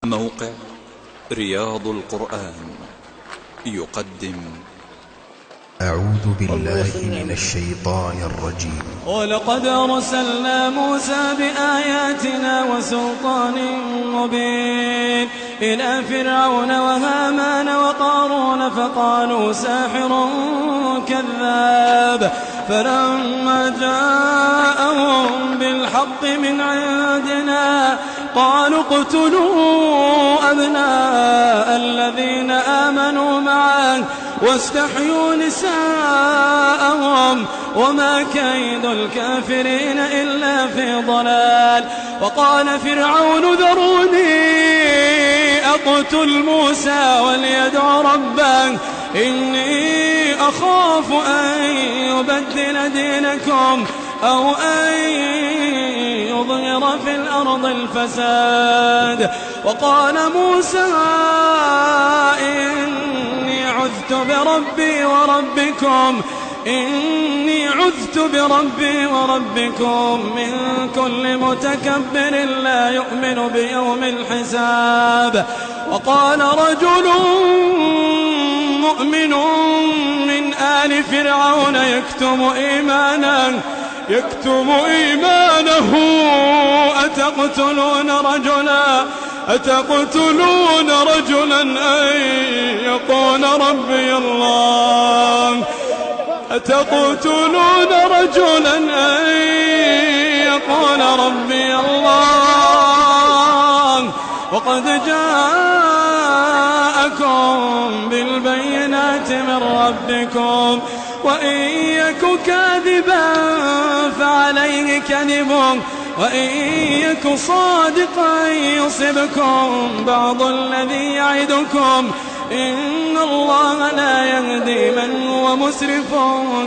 موقع رياض القرآن يقدم أعوذ بالله من الشيطان الرجيم. ولقد أرسلنا موسى بآياتنا وسلطان مبين إلى فرعون وهامان وقارون فقالوا ساحر كذاب، فلما جاءهم بالحق من عندنا قالوا اقتلوا أبناء الذين آمنوا معه واستحيوا نساءهم وما كيد الكافرين إلا في ضلال. وقال فرعون ذروني أقتل موسى وليدع ربه إني أخاف أن يبدل دينكم أو أن يظهر في الأرض الفساد. وقال موسى إني عذت بربي وربكم من كل متكبر لا يؤمن بيوم الحساب. وقال رجل مؤمن من آل فرعون يكتم إيمانه أتقتلون رجلا أن يقول ربي الله وقد جاءكم بالبينات من ربكم وإن يك كاذبا فعليه كذبه وإن يك صادقا يصبكم بعض الذي يعدكم إن الله لا يهدي من هو مسرف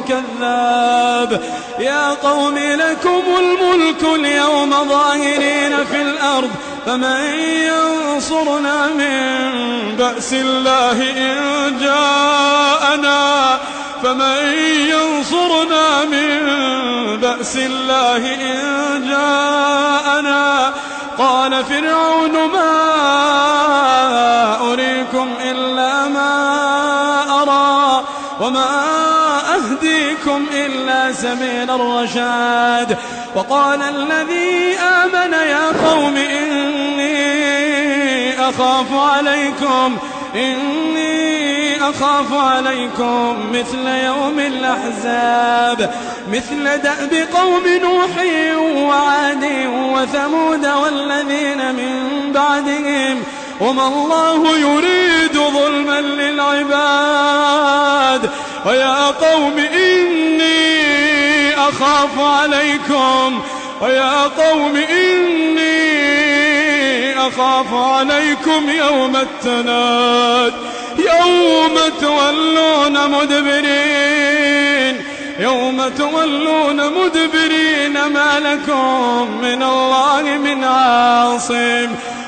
كذاب. يا قوم لكم الملك اليوم ظاهرين في الأرض فمن ينصرنا من بأس الله إن جاءنا قال فرعون ما أريكم إلا ما أرى وما أهديكم إلا سبيل الرشاد. وقال الذي آمن يا قوم إني أخاف عليكم مثل يوم الأحزاب مثل دأب قوم نوح وعاد وثمود والذين من بعدهم وما الله يريد ظلما للعباد. ويا قوم إني أخاف عليكم يوم التناد يوم تولون مدبرين ما لكم من الله من عاصم.